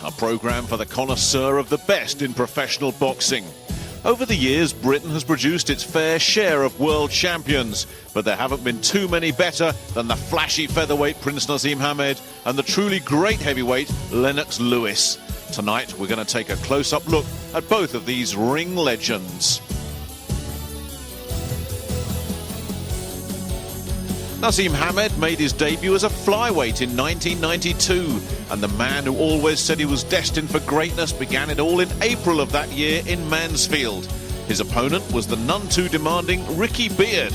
a programme for the connoisseur of the best in professional boxing. Over the years, Britain has produced its fair share of world champions, but there haven't been too many better than the flashy featherweight Prince Nassem Hamed and the truly great heavyweight Lennox Lewis. Tonight, we're going to take a close-up look at both of these ring legends. Nassem Hamed made his debut as a flyweight in 1992, and the man who always said he was destined for greatness began it all in April of that year in Mansfield. His opponent was the none too demanding Ricky Beard.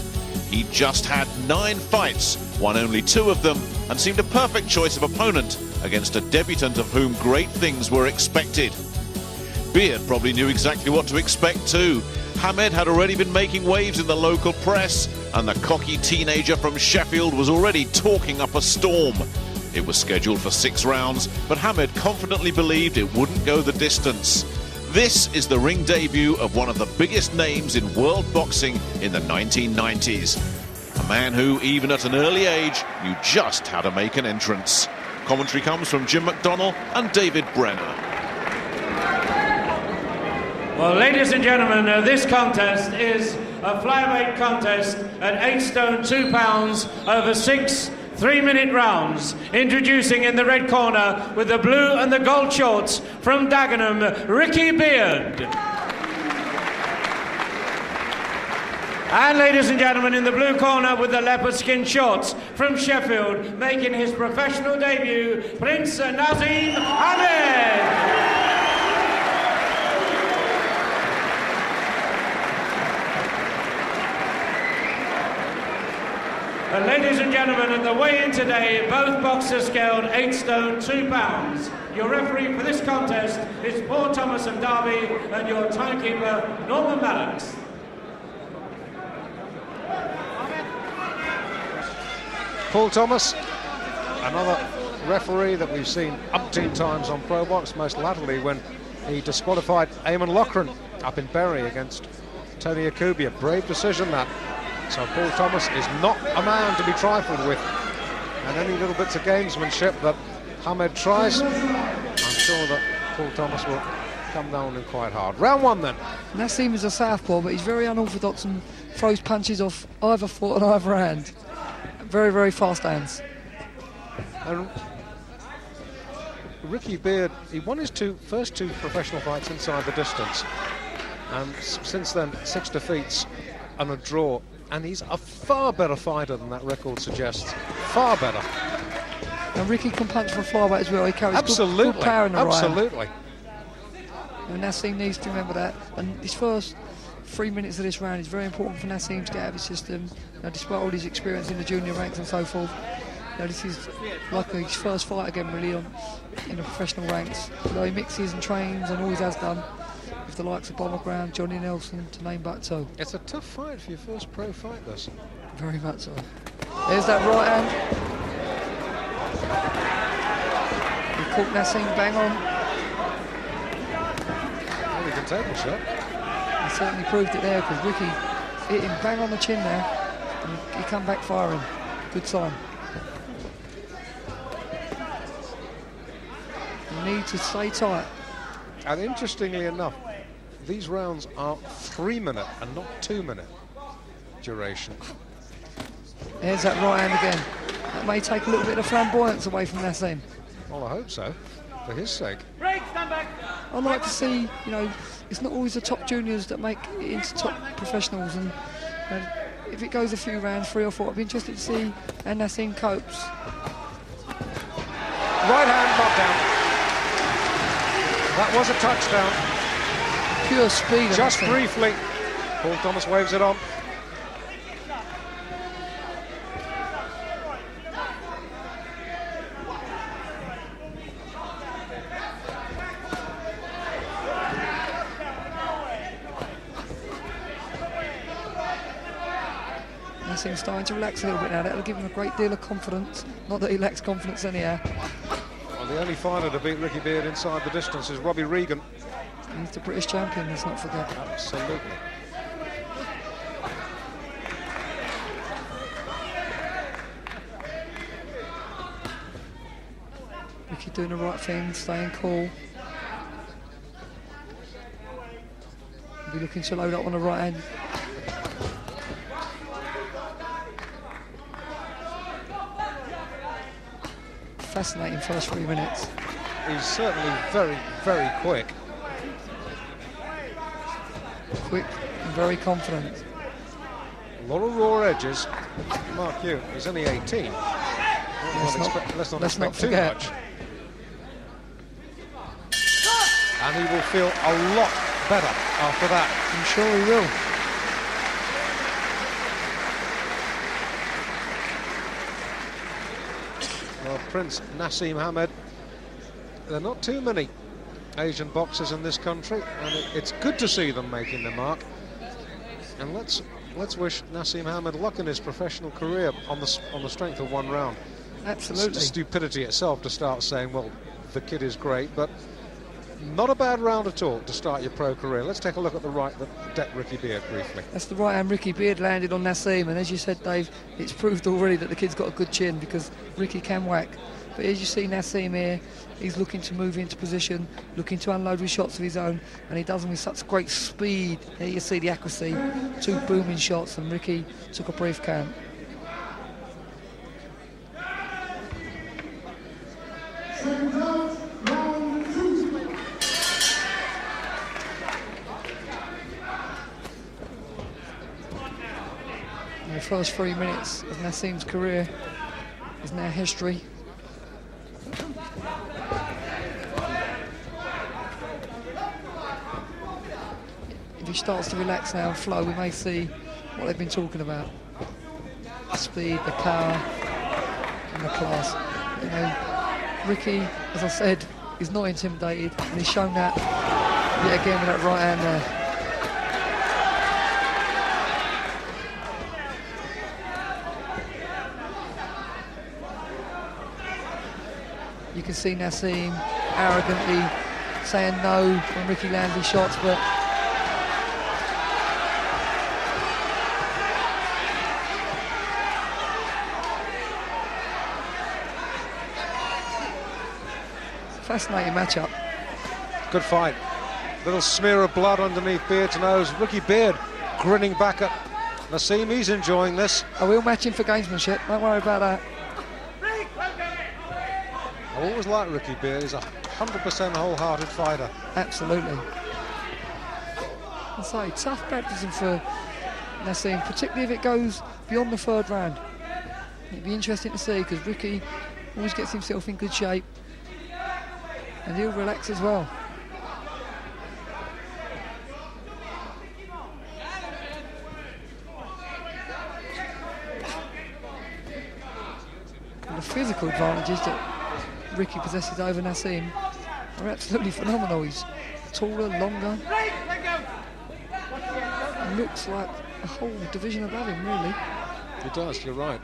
He just had 9 fights, won only 2 of them, and seemed a perfect choice of opponent against a debutant of whom great things were expected. Beard probably knew exactly what to expect too. Hamed had already been making waves in the local press, and the cocky teenager from Sheffield was already talking up a storm. It was scheduled for 6 rounds, but Hamed confidently believed it wouldn't go the distance. This is the ring debut of one of the biggest names in world boxing in the 1990s. A man who, even at an early age, knew just how to make an entrance. Commentary comes from Jim McDonnell and David Brenner. Well, ladies and gentlemen, this contest is a flyweight contest at 8 stone 2 pounds over 6 3-minute rounds. Introducing in the red corner with the blue and the gold shorts from Dagenham, Ricky Beard. And ladies and gentlemen, in the blue corner with the leopard skin shorts from Sheffield, making his professional debut, Prince Nassem Hamed. And ladies and gentlemen, at the weigh-in today, both boxers scaled 8 stone 2 pounds. Your referee for this contest is Paul Thomas of Derby, and your timekeeper, Norman Mallocks. Paul Thomas, another referee that we've seen umpteen times on Pro Box, most latterly when he disqualified Eamon Loughran up in Bury against Tony Akubia. Brave decision that. So Paul Thomas is not a man to be trifled with, and any little bits of gamesmanship that Hamed tries, I'm sure that Paul Thomas will come down on him quite hard. Round 1 then. Nassem is a southpaw, but he's very unorthodox and throws punches off either foot and either hand. Very, very fast hands. And Ricky Beard, he won his first two professional fights inside the distance, and since then 6 defeats and a draw. And he's a far better fighter than that record suggests. Far better. And Ricky can punch for a flyweight as well. He carries good power in the right hand. Absolutely. And Nassem needs to remember that. And his first 3 minutes of this round is very important for Nassem to get out of his system. You know, despite all his experience in the junior ranks and so forth. You know, this is like his first fight again, really, in the professional ranks. Although he mixes and trains and always has done with the likes of Bomber Brown, Johnny Nelson, to name but 2. It's a tough fight for your first pro fight, this. Very much so. There's that right hand. He caught Nassem bang on. Well, he can take a shot. He certainly proved it there, because Ricky hit him bang on the chin there, and he come back firing. Good sign. You need to stay tight. And interestingly enough, these rounds are 3-minute and not 2-minute duration. There's that right hand again. That may take a little bit of flamboyance away from Nassem. Well, I hope so, for his sake. I'd like to see, you know, it's not always the top juniors that make it into top professionals, and if it goes a few rounds, 3 or 4, I'd be interested to see how Nassem copes. Right hand knockdown. That was a touchdown. Pure speed. Just briefly. Paul Thomas waves it on. Nassem's starting to relax a little bit now. That'll give him a great deal of confidence. Not that he lacks confidence anyhow. Well, the only fighter to beat Ricky Beard inside the distance is Robbie Regan. He's the British champion, let's not forget. Absolutely. Ricky doing the right thing, staying cool. Be looking to load up on the right hand. Fascinating first 3 minutes. He's certainly very, very quick. Quick and very confident. A lot of raw edges. Mark you, he's only 18. Let's not expect too much. And he will feel a lot better after that. I'm sure he will. Well, Prince Nassem Hamed, there are not too many Asian boxers in this country, and it's good to see them making their mark. And let's wish Nassem Hamed luck in his professional career on the strength of one round. Absolutely. It's stupidity itself to start saying, well, the kid is great, but not a bad round at all to start your pro career. Let's take a look at the right that decked Ricky Beard briefly. That's the right hand Ricky Beard landed on Nassem, and as you said, Dave, it's proved already that the kid's got a good chin because Ricky can whack. But as you see Nassem here, he's looking to move into position, looking to unload with shots of his own, and he does them with such great speed. Here you see the accuracy, 2 booming shots, and Ricky took a brief count. The first 3 minutes of Nassem's career is now history. If he starts to relax now and flow, we may see what they've been talking about. The speed, the power, and the class. You know, Ricky, as I said, is not intimidated, and he's shown that yet again with that right hand there. You can see Nassem arrogantly saying no when Ricky lands his shots, but fascinating matchup. Good fight. Little smear of blood underneath Beard's nose. Ricky Beard grinning back at Nassem. He's enjoying this. Are we all matching for gamesmanship? Don't worry about that. I always like Ricky Beard. He's a 100% wholehearted fighter. Absolutely. I say, tough baptism for Nassem, particularly if it goes beyond the 3rd round. It'd be interesting to see because Ricky always gets himself in good shape and he'll relax as well. And the physical advantages that Ricky possesses over Nassem are absolutely phenomenal. He's taller, longer. He looks like a whole division above him, really. He does, you're right.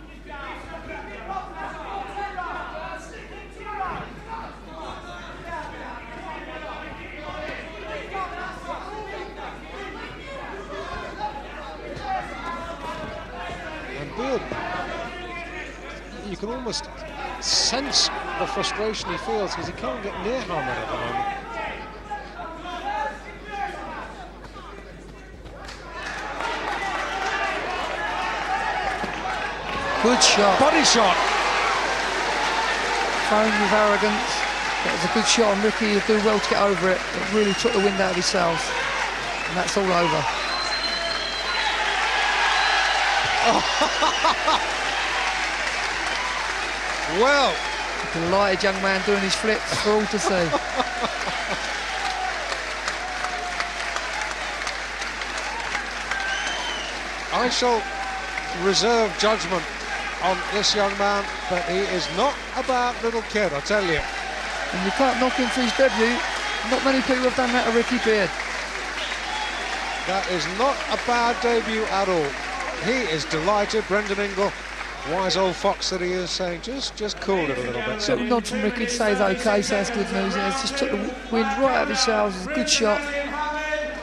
And Beard, you can almost sense the frustration he feels because he can't get near Hamed at the moment. Good shot. Body shot. Thrown with arrogance. That was a good shot, and Ricky will do well to get over it. It really took the wind out of his sails. And that's all over. Well, Delighted young man doing his flips for all to see. I shall reserve judgment on this young man, but he is not a bad little kid, I tell you. And you can't knock him for his debut. Not many people have done that to Ricky Beard. That is not a bad debut at all. He is delighted. Brendan Ingle, wise old fox that he is, saying just cool it a little bit. Little nod from Ricky to say he's okay, so that's good news. Yeah, it's just took the wind right out of his sails. It's a good shot.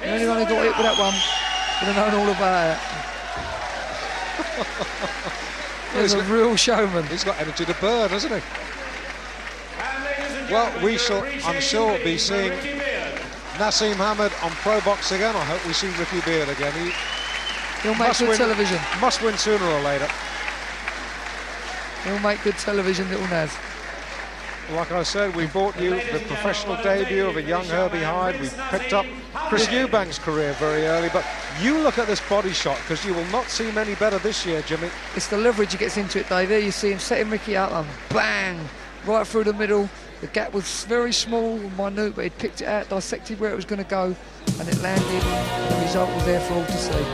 And anyone who got hit with that one would have known all about it. He's a real showman. He's got energy to burn, hasn't he? And ladies and Well, we shall, I'm sure, be seeing Nassem Hamed on Pro Box again. I hope we see Ricky Beard again. He'll make good television. Must win sooner or later. He'll make good television, little Naz. Like I said, we brought you the professional debut of a young Herbie Hyde. We picked up Chris Eubank's career very early, but you look at this body shot, because you will not see many better this year, Jimmy. It's the leverage he gets into it, Dave. There you see him setting Ricky up and bang, right through the middle. The gap was very small and minute, but he'd picked it out, dissected where it was going to go, and it landed, and the result was there for all to see.